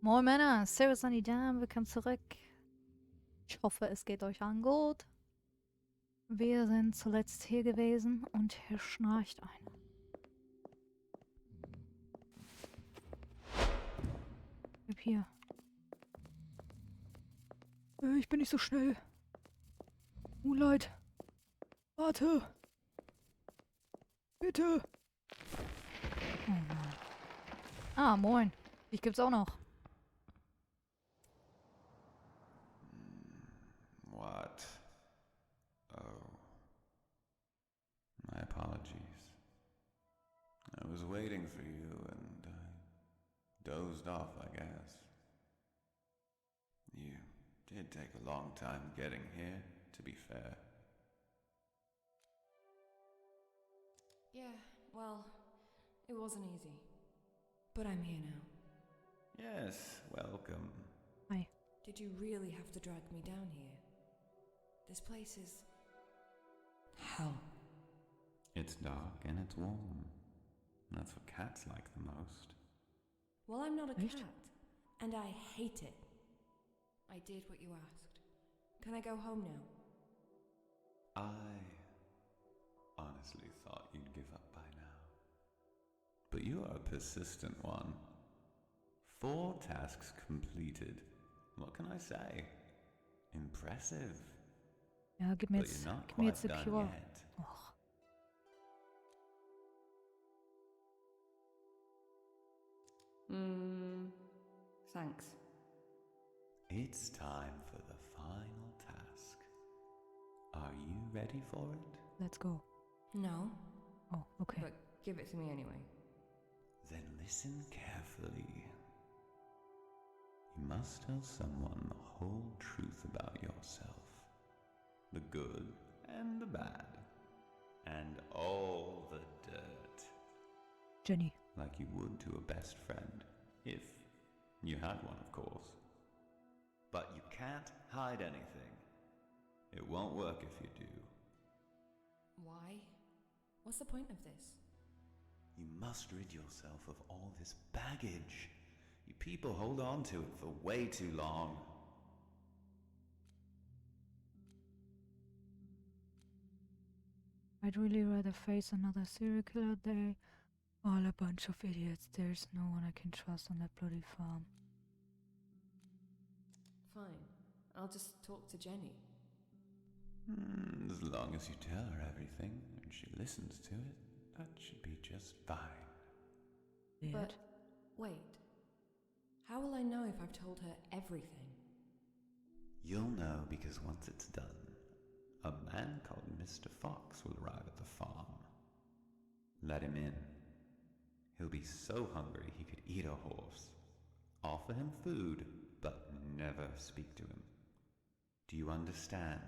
Moin Männer, Servus an die Damen, willkommen zurück. Ich hoffe, es geht euch allen gut. Wir sind zuletzt hier gewesen und hier schnarcht einer. Gib hier. Ich bin nicht so schnell. Leid. Warte. Bitte. Oh Mann. Ah, moin. Dich gibt's auch noch. What? Oh. My apologies. I was waiting for you and I dozed off, I guess. You did take a long time getting here, to be fair. Yeah, well, it wasn't easy. But I'm here now. Yes, welcome. Hi. Did you really have to drag me down here? This place is... hell. It's dark and it's warm. That's what cats like the most. Well, I'm not a Echt? cat, and I hate it. I did what you asked. Can I go home now? I honestly thought you'd give up by now. But you are a persistent one. 4 tasks completed. What can I say? Impressive. Ja, gib mir But jetzt, you're not gib mir jetzt quite die done Cure. yet. Och. Thanks. It's time for the final task. Are you ready for it? Let's go. No, Oh, okay. but give it to me anyway. Then listen carefully. You must tell someone the whole truth about yourself. The good and the bad. And all the dirt. Jenny. Like you would to a best friend. If you had one, of course. But you can't hide anything. It won't work if you do. Why? What's the point of this? You must rid yourself of all this baggage. You people hold on to it for way too long. I'd really rather face another serial killer. They all a bunch of idiots. There's no one I can trust on that bloody farm. Fine. I'll just talk to Jenny. As long as you tell her everything and she listens to it, that should be just fine. Weird. But, wait. How will I know if I've told her everything? You'll know because once it's done, a man called Mr. Fox will arrive at the farm. Let him in. He'll be so hungry he could eat a horse. Offer him food, but never speak to him. Do you understand?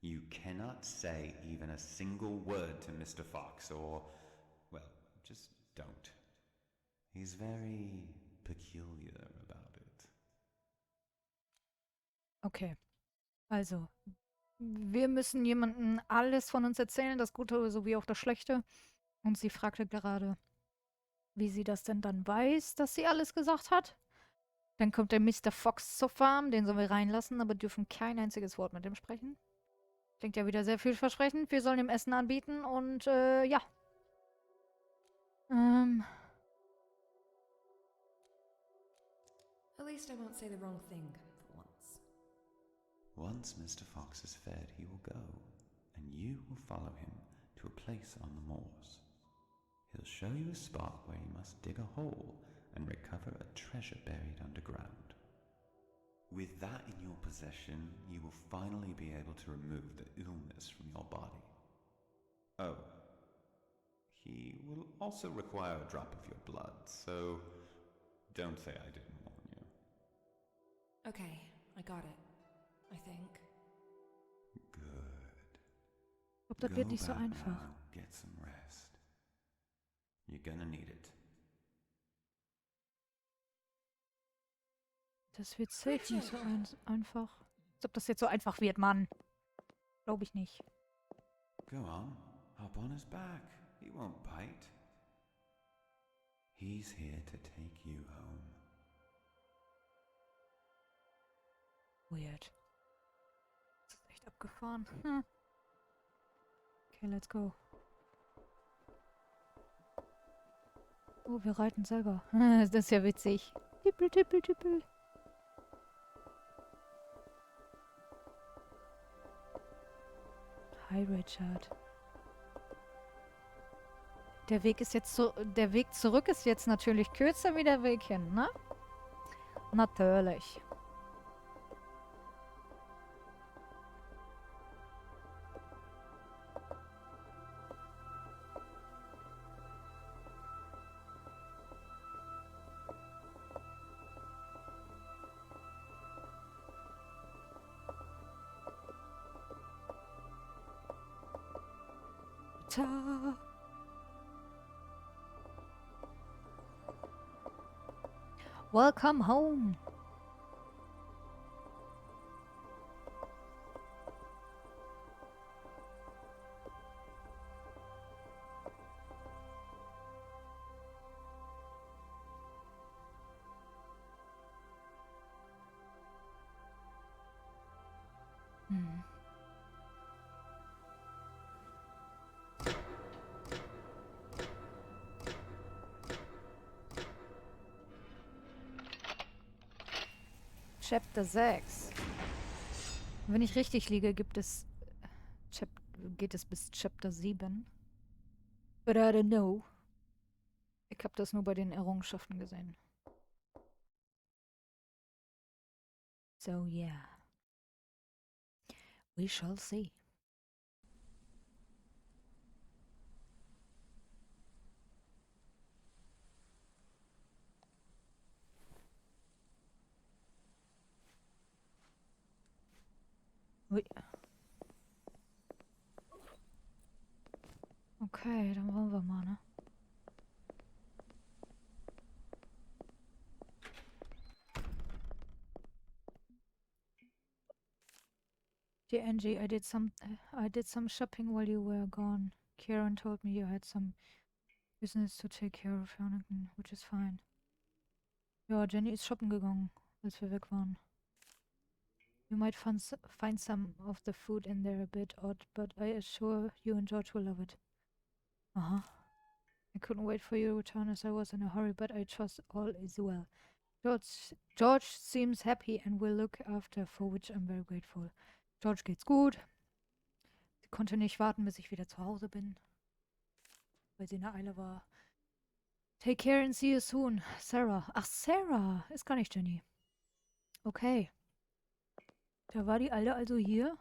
You cannot say even a single word to Mr. Fox or, well, just don't. He's very peculiar about it. Okay. Also, wir müssen jemandem alles von uns erzählen, das Gute sowie auch das Schlechte. Und sie fragte gerade, wie sie das denn dann weiß, dass sie alles gesagt hat. Dann kommt der Mr. Fox zur Farm, den sollen wir reinlassen, aber dürfen kein einziges Wort mit ihm sprechen. Klingt ja wieder sehr vielversprechend. Wir sollen ihm Essen anbieten und, ja. At least I won't say the wrong thing for once. Once Mr. Fox is fed, he will go, and you will follow him to a place on the moors. He'll show you a spot where you must dig a hole and recover a treasure buried underground. With that in your possession, you will finally be able to remove the illness from your body. Oh, he will also require a drop of your blood, so don't say I didn't warn you. Okay, I got it. I think. Good. Ich glaube, das wird nicht so back einfach. now, get some rest. You're gonna need it. Das wird safe nicht so einfach. Als ob das jetzt so einfach wird, Mann. Glaube ich nicht. Go on, hop on his back. He won't bite. He's here to take you home. Weird. Das ist echt abgefahren. Hm. Okay, let's go. Oh, wir reiten selber. Das ist ja witzig. Tippel, tippel, tippel. Hi, Richard. Der Weg ist jetzt so, der Weg zurück ist jetzt natürlich kürzer wie der Weg hin, ne? Natürlich. Ta. Welcome home. Hm. Chapter 6. Wenn ich richtig liege, geht es bis Chapter 7. But I don't know. Ich habe das nur bei den Errungenschaften gesehen. So yeah. We shall see. Ui. Okay, dann wollen wir mal, ne? Dear Angie, I did some shopping while you were gone. Kieran told me you had some business to take care of, Jonathan, which is fine. Ja, Jenny ist shoppen gegangen, als wir weg waren. You might find some of the food in there a bit odd, but I assure you and George will love it. Uh-huh. I couldn't wait for your return as I was in a hurry, but I trust all is well. George seems happy and will look after, for which I'm very grateful. George geht's gut. Sie konnte nicht warten, bis ich wieder zu Hause bin, weil sie in der Eile war. Take care and see you soon. Sarah. Ach, Sarah. Ist gar nicht Jenny. Okay. Da war die Alte also hier.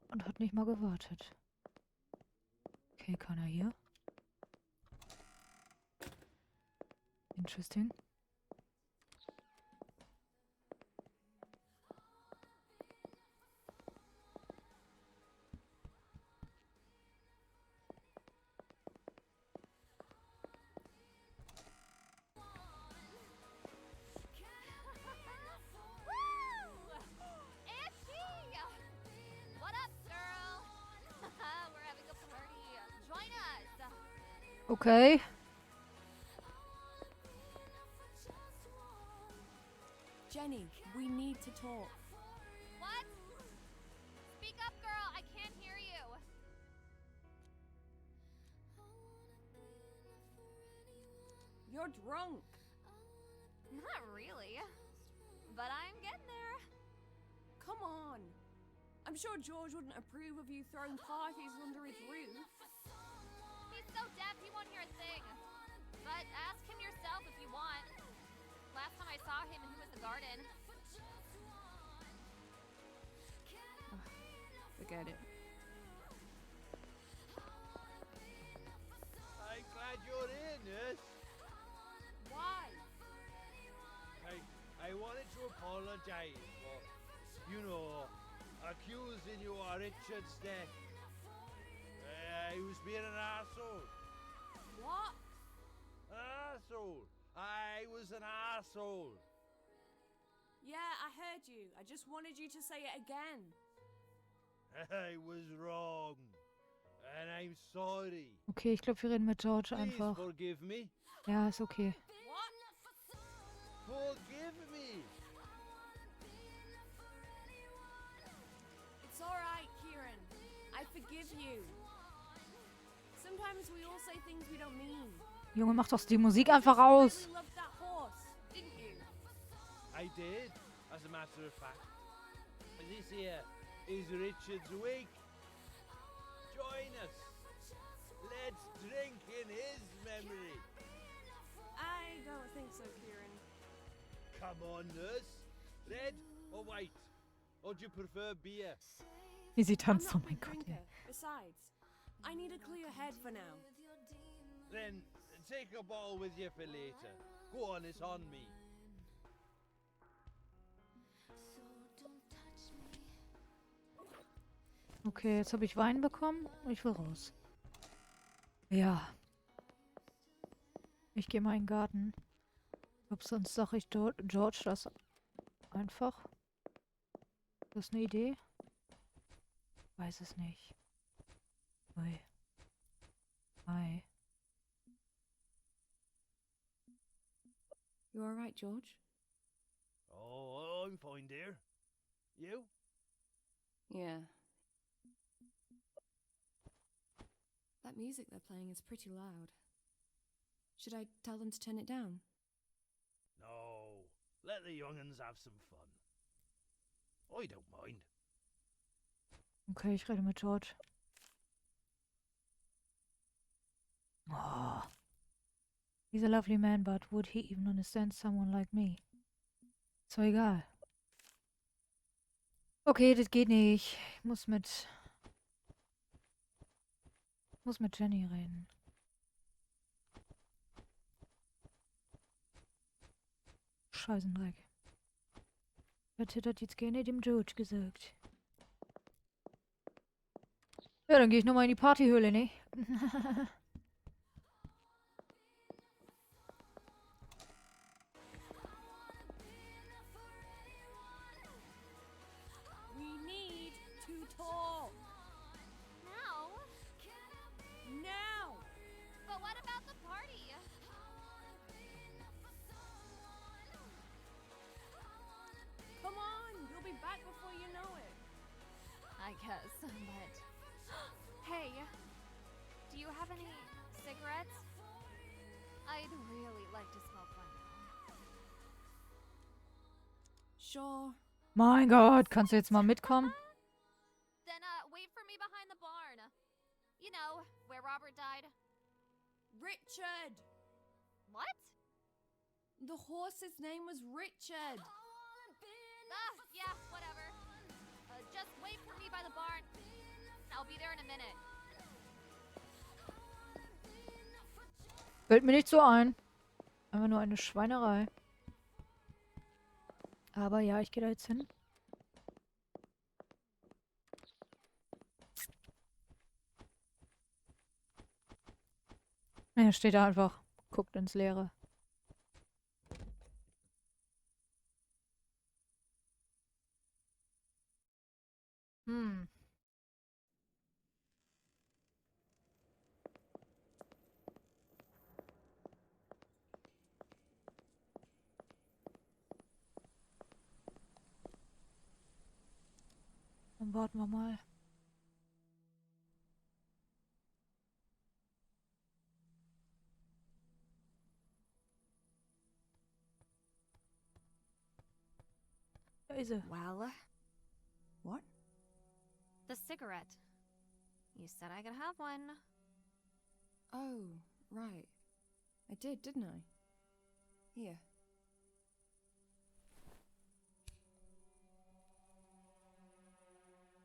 Und hat nicht mal gewartet. Okay, keiner hier. Interesting. Okay. Jenny, we need to talk. What? Speak up, girl. I can't hear you. You're drunk. Not really. But I'm getting there. Come on. I'm sure George wouldn't approve of you throwing parties under his roof. He's so deaf he won't hear a thing. But ask him yourself if you want. Last time I saw him, he was in the garden. Forget it. I'm glad you're here, nurse. Why? I wanted to apologize for, you know, accusing you of Richard's death. He was being an arsehole. What? An arsehole. I was an arsehole. Yeah, I heard you. I just wanted you to say it again. I was wrong. And I'm sorry. Okay, ich glaube, wir reden mit George Please einfach. forgive me. Ja, ist okay. Forgive me. It's alright, Kieran. I forgive you. Sometimes we all say things we don't mean. Junge, mach doch die Musik einfach aus. You loved that horse, didn't you? I did, as a matter of fact. This here is Richard's wake. Join us. Let's drink in his memory. I don't think so, Kieran. Come on, nurse. Red or white? Or do you prefer beer? Wie sie I'm tanzt, oh not a mein big Gott, ey. drinker. Besides, I need a clear head for now. Then take a bottle with you for later. Go on, it's on me. Okay, jetzt habe ich Wein bekommen. Ich will raus. Ja. Ich gehe mal in den Garten. Ich glaube, sonst sage ich George das einfach. Das ist eine Idee? Weiß es nicht. Ui. Hi. You alright, George? Oh, I'm fine, dear. You? Yeah. That music they're playing is pretty loud. Should I tell them to turn it down? No. Let the young'uns have some fun. I don't mind. Okay, ich rede mit George. Oh. He's a lovely man, but would he even understand someone like me? Ist doch egal. Okay, das geht nicht. Ich muss mit Jenny reden. Scheißendreck. Was hätte jetzt gerne dem George gesagt? Ja, dann gehe ich nochmal in die Partyhöhle, ne? We need to talk. Now? Now! But what about the party? Come on! You'll be back before you know it. I guess, but... Hey, do you have any cigarettes? I'd really like to smoke one now. Sure. Mein Gott, kannst du jetzt mal mitkommen? Then, wait for me behind the barn. You know, where Robert died. Richard! What? The horse's name was Richard. Yeah, whatever. Just wait for me by the barn. I'll be there in a minute. Fällt mir nicht so ein. Einfach nur eine Schweinerei. Aber ja, ich gehe da jetzt hin. Er steht da einfach, guckt ins Leere. Hm. Dann warten wir mal. Da ist er. Well, what? The cigarette. You said I could have one. Oh, right. I did, didn't I? Here.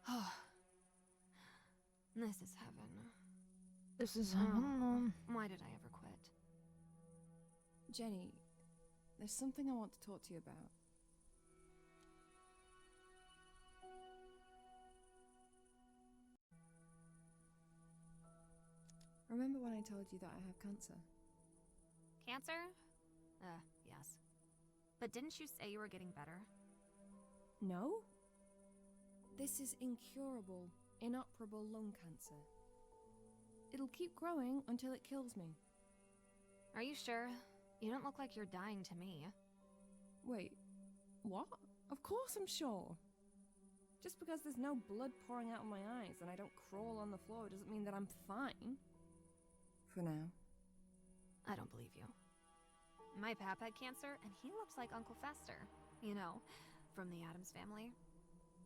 Oh. This is heaven. Das ist... Why did I ever quit? Jenny, there's something I want to talk to you about. Remember when I told you that I have cancer? Cancer? Yes. But didn't you say you were getting better? No? This is incurable, inoperable lung cancer. It'll keep growing until it kills me. Are you sure? You don't look like you're dying to me. Wait, what? Of course I'm sure. Just because there's no blood pouring out of my eyes and I don't crawl on the floor doesn't mean that I'm fine. For now. I don't believe you. My pap had cancer, and he looks like Uncle Fester. You know, from the Addams Family.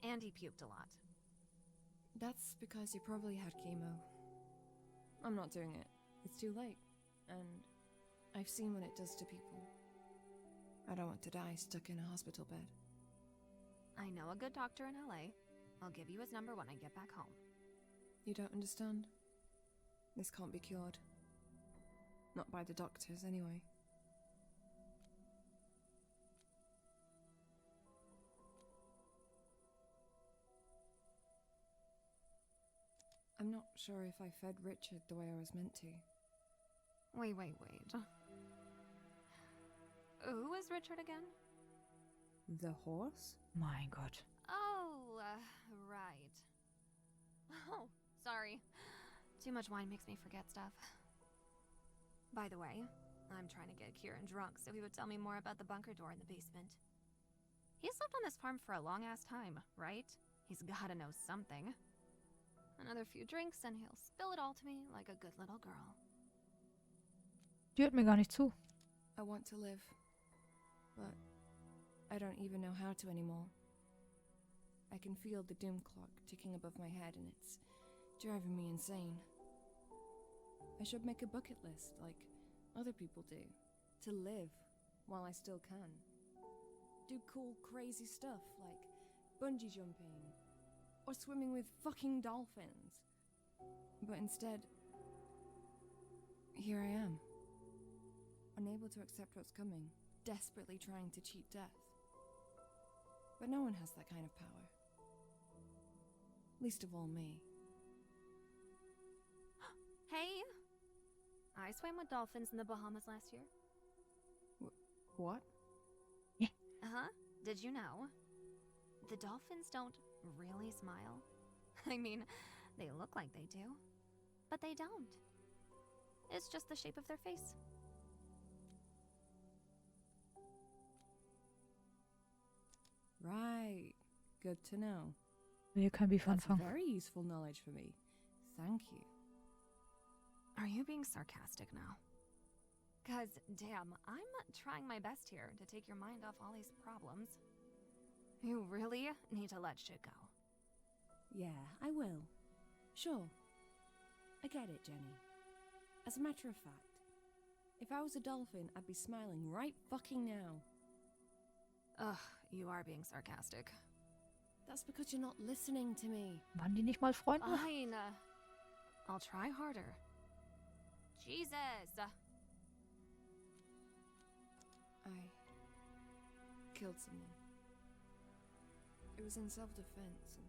And he puked a lot. That's because you probably had chemo. I'm not doing it. It's too late. And I've seen what it does to people. I don't want to die stuck in a hospital bed. I know a good doctor in LA. I'll give you his number when I get back home. You don't understand? This can't be cured. Not by the doctors, anyway. I'm not sure if I fed Richard the way I was meant to. Wait. Who is Richard again? The horse? Mein Gott. Oh, right. Oh, sorry. Too much wine makes me forget stuff. By the way, I'm trying to get Kieran drunk so he would tell me more about the bunker door in the basement. He's lived on this farm for a long-ass time, right? He's gotta know something. Another few drinks and he'll spill it all to me like a good little girl. Die hört mir gar nicht zu. I want to live, but I don't even know how to anymore. I can feel the doom clock ticking above my head and it's driving me insane. I should make a bucket list like other people do, to live while I still can. Do cool, crazy stuff like bungee jumping or swimming with fucking dolphins. But instead, here I am, unable to accept what's coming, desperately trying to cheat death. But no one has that kind of power. Least of all me. Hey! I swam with dolphins in the Bahamas last year. What? Uh-huh. Did you know? The dolphins don't really smile. I mean, they look like they do, but they don't. It's just the shape of their face. Right. Good to know. Will kein Beef That's anfangen. very useful knowledge for me. Thank you. Are you being sarcastic now? Cause, damn, I'm trying my best here to take your mind off all these problems. You really need to let shit go. Yeah, I will. Sure. I get it, Jenny. As a matter of fact, if I was a dolphin, I'd be smiling right fucking now. Ugh, you are being sarcastic. That's because you're not listening to me. Waren die nicht mal Freunde? Fine. I'll try harder. Jesus! I killed someone. It was in self-defense, and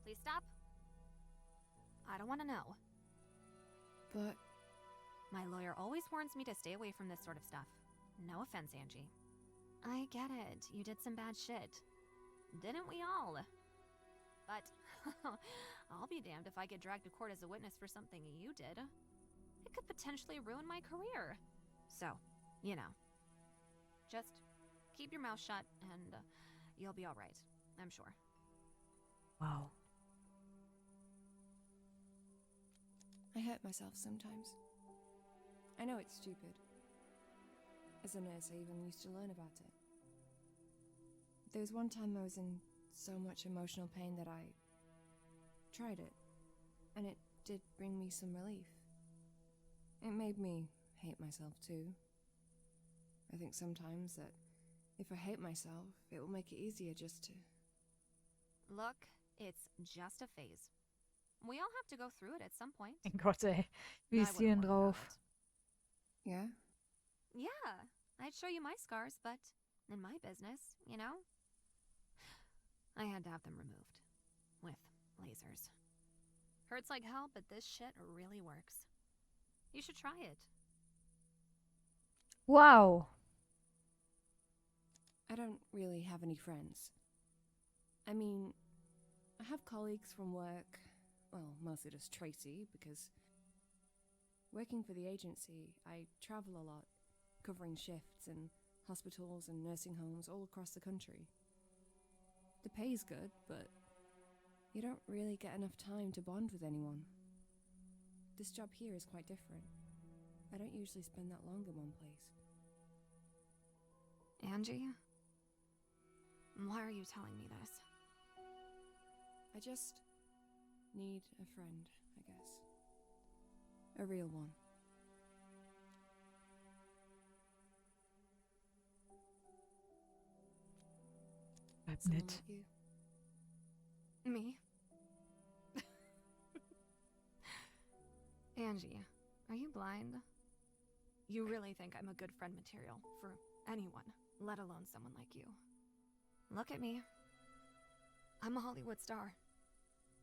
Please stop. I don't want to know. But My lawyer always warns me to stay away from this sort of stuff. No offense, Angie. I get it. You did some bad shit. Didn't we all? But I'll be damned if I get dragged to court as a witness for something you did. It could potentially ruin my career. So, you know. Just keep your mouth shut and you'll be all right. I'm sure. Wow. I hurt myself sometimes. I know it's stupid. As a nurse, I even used to learn about it. There was one time I was in so much emotional pain that I tried it, and it did bring me some relief. It made me hate myself too. I think sometimes that if I hate myself, it will make it easier just to... Look, it's just a phase. We all have to go through it at some point. Mein Gott, ey. Wie I ist sie denn wouldn't worry about drauf? it. Yeah? Yeah, I'd show you my scars, but in my business, you know? I had to have them removed. With lasers. Hurts like hell, but this shit really works. You should try it. Wow. I don't really have any friends. I mean, I have colleagues from work, well, mostly just Tracy, because working for the agency, I travel a lot, covering shifts in hospitals and nursing homes all across the country. The pay's good, but you don't really get enough time to bond with anyone. This job here is quite different. I don't usually spend that long in one place. Angie? Why are you telling me this? I just need a friend, I guess. A real one. Bleib Someone nett. like you. Me? Angie, are you blind? You really think I'm a good friend material for anyone, let alone someone like you? Look at me. I'm a Hollywood star.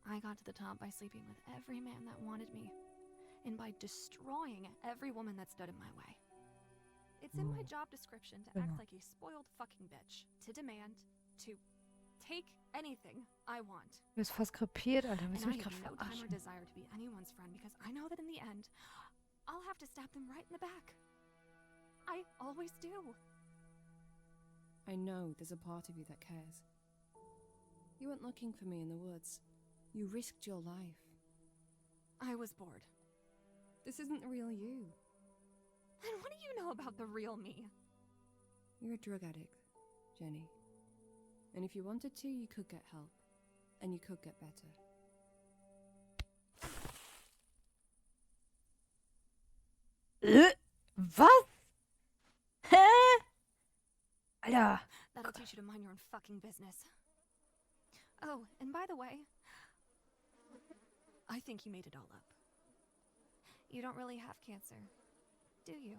I got to the top by sleeping with every man that wanted me, and by destroying every woman that stood in my way. It's in my job description to act like a spoiled fucking bitch, to demand, to take anything I want. Du bist fast krepiert, Alter. Willst And du I mich have gerade no time or verarschen? desire to be anyone's friend because I know that in the end, I'll have to stab them right in the back. I always do. I know there's a part of you that cares. You went looking for me in the woods. You risked your life. I was bored. This isn't the real you. Then what do you know about the real me? You're a drug addict, Jenny. And if you wanted to, you could get help. And you could get better. Was? Hä? Alter. That'll teach you to mind your own fucking business. Oh, and by the way, I think you made it all up. You don't really have cancer, do you?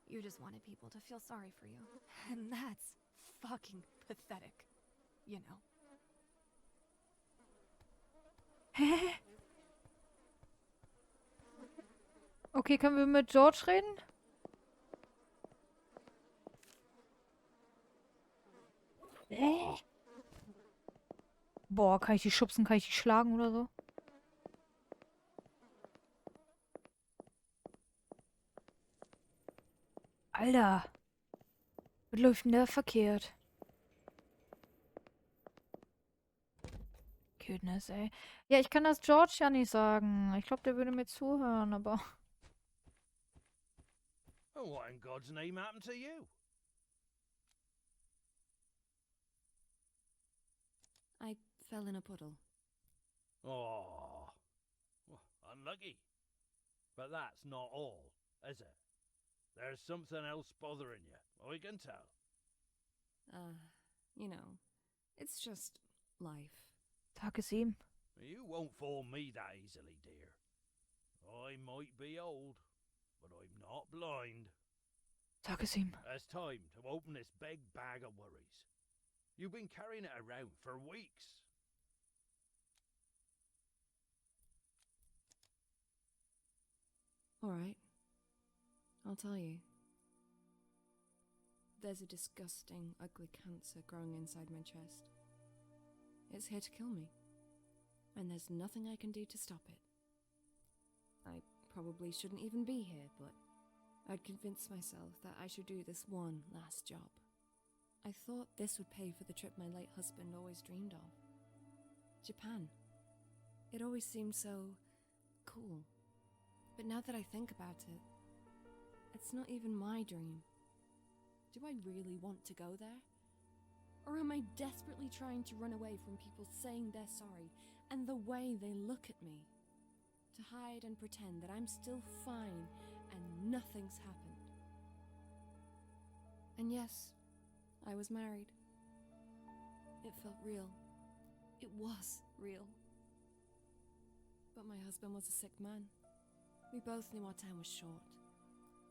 You just wanted people to feel sorry for you. And that's fucking pathetic, you know. Hä? Okay, können wir mit George reden? Boah, kann ich die schubsen? Kann ich die schlagen oder so? Alter. Was läuft denn da verkehrt? Goodness, ey. Ja, ich kann das George ja nicht sagen. Ich glaube, der würde mir zuhören, aber... And what in God's name happened to you? I fell in a puddle. Oh, well, unlucky. But that's not all, is it? There's something else bothering you, I can tell. You know, it's just life. Sag es ihm. You won't fool me that easily, dear. I might be old, but I'm not blind. Sag es ihm. It's time to open this big bag of worries. You've been carrying it around for weeks. Alright. I'll tell you. There's a disgusting, ugly cancer growing inside my chest. It's here to kill me. And there's nothing I can do to stop it. I probably shouldn't even be here, but I'd convinced myself that I should do this one last job. I thought this would pay for the trip my late husband always dreamed of. Japan. It always seemed so cool. But now that I think about it, it's not even my dream. Do I really want to go there? Or am I desperately trying to run away from people saying they're sorry and the way they look at me? To hide and pretend that I'm still fine and nothing's happened. And yes, I was married. It felt real. It was real. But my husband was a sick man. We both knew our time was short.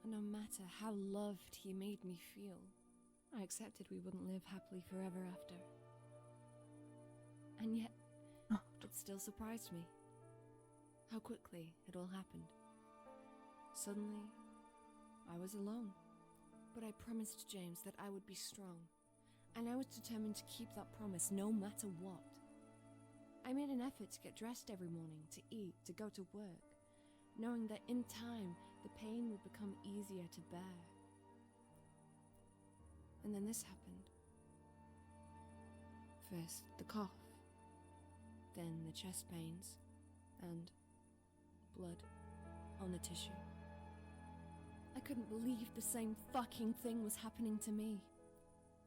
And no matter how loved he made me feel, I accepted we wouldn't live happily forever after. And yet, it still surprised me how quickly it all happened. Suddenly, I was alone. But I promised James that I would be strong. and I was determined to keep that promise no matter what. I made an effort to get dressed every morning, to eat, to go to work, knowing that in time the pain would become easier to bear. And then this happened. First the cough, then the chest pains, and blood on the tissue. I couldn't believe the same fucking thing was happening to me.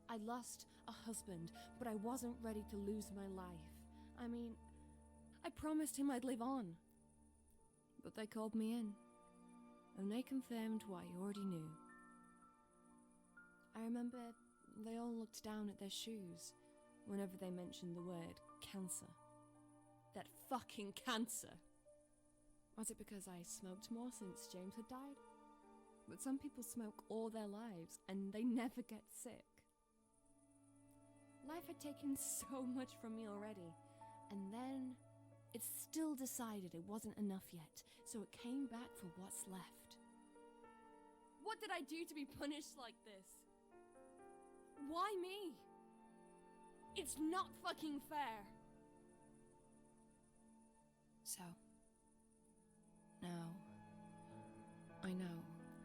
I lost a husband, but I wasn't ready to lose my life. I mean, I promised him I'd live on. But they called me in, and they confirmed what I already knew. I remember they all looked down at their shoes whenever they mentioned the word cancer. That fucking cancer! Was it because I smoked more since James had died? But some people smoke all their lives and they never get sick. Life had taken so much from me already, and then it still decided it wasn't enough yet, so it came back for what's left. What did I do to be punished like this? Why me? It's not fucking fair. So, now I know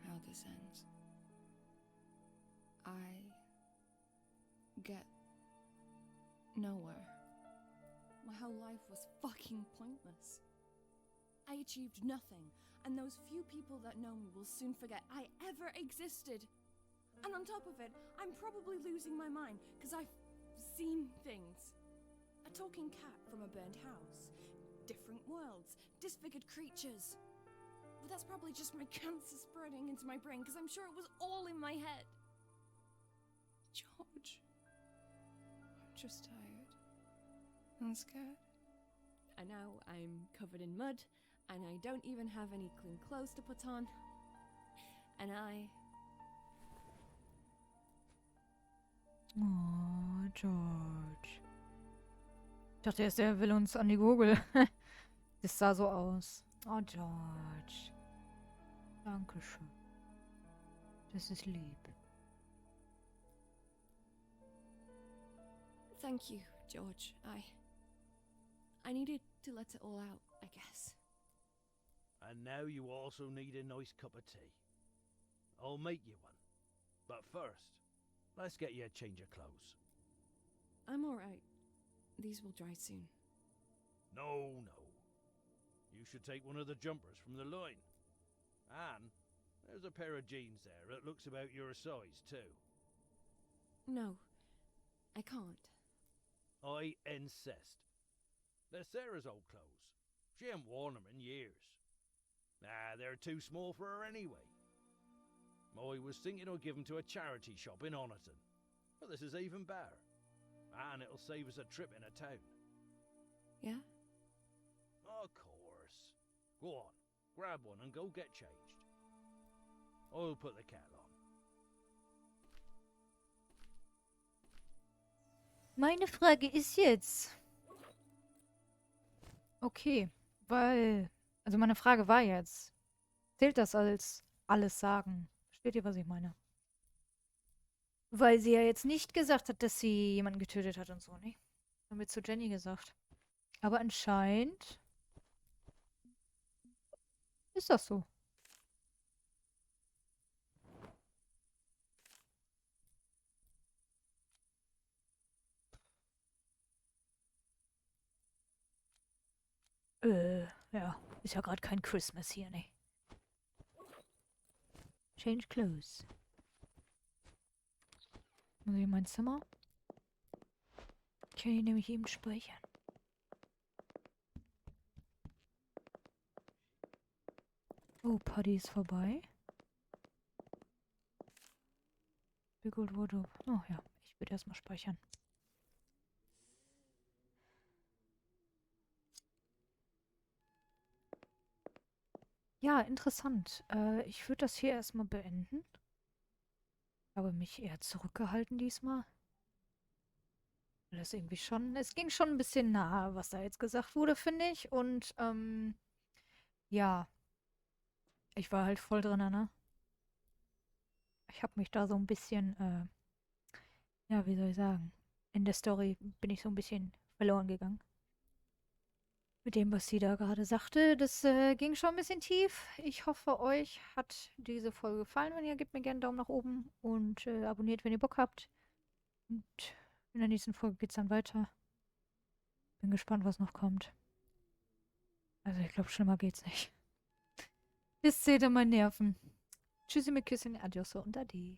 how this ends. I get nowhere. My whole life was fucking pointless. I achieved nothing, and those few people that know me will soon forget I ever existed. And on top of it, I'm probably losing my mind, because I've seen things. A talking cat from a burned house, different worlds, disfigured creatures. But that's probably just my cancer spreading into my brain, because I'm sure it was all in my head. George, I'm just tired and scared. And now I'm covered in mud, and I don't even have any clean clothes to put on. And Oh, George. Ich dachte erst, er will uns an die Gurgel. Das sah so aus. Oh, George. Dankeschön. Das ist lieb. Thank you, George. I needed to let it all out, I guess. And now you also need a nice cup of tea. I'll make you one. But first, let's get you a change of clothes. I'm alright. These will dry soon. No. You should take one of the jumpers from the line. And there's a pair of jeans there that looks about your size too. No, I can't. I insist. They're Sarah's old clothes. She ain't worn them in years. Nah, they're too small for her anyway. I was thinking of giving to a charity shop in Oniton. But this is even better. And it'll save us a trip in a town. Yeah? Of course. Go on, grab one and go get changed. I'll put the kettle on. Meine Frage ist jetzt. Okay, weil. Also meine Frage war jetzt. Zählt das als alles sagen? Versteht ihr, was ich meine? Weil sie ja jetzt nicht gesagt hat, dass sie jemanden getötet hat und so, ne? Haben wir zu Jenny gesagt. Aber anscheinend ist das so. Ja. Ist ja gerade kein Christmas hier, ne? Change clothes. Muss ich in mein Zimmer? Kann ich nämlich eben speichern. Oh, Party ist vorbei. Big Old Wardrobe. Oh ja, ich würde erstmal speichern. Ja, interessant. Ich würde das hier erstmal beenden. Habe mich eher zurückgehalten diesmal. Weil das irgendwie schon, es ging schon ein bisschen nahe, was da jetzt gesagt wurde, finde ich. Und, ja. Ich war halt voll drin, ne? Ich habe mich da so ein bisschen, ja, wie soll ich sagen, in der Story bin ich so ein bisschen verloren gegangen. Mit dem, was sie da gerade sagte, das ging schon ein bisschen tief. Ich hoffe, euch hat diese Folge gefallen. Wenn ja, gebt mir gerne einen Daumen nach oben und abonniert, wenn ihr Bock habt. Und in der nächsten Folge geht's dann weiter. Bin gespannt, was noch kommt. Also ich glaube, schlimmer geht's nicht. Bis seht ihr meine Nerven. Tschüssi mit Küsschen, adios und ade.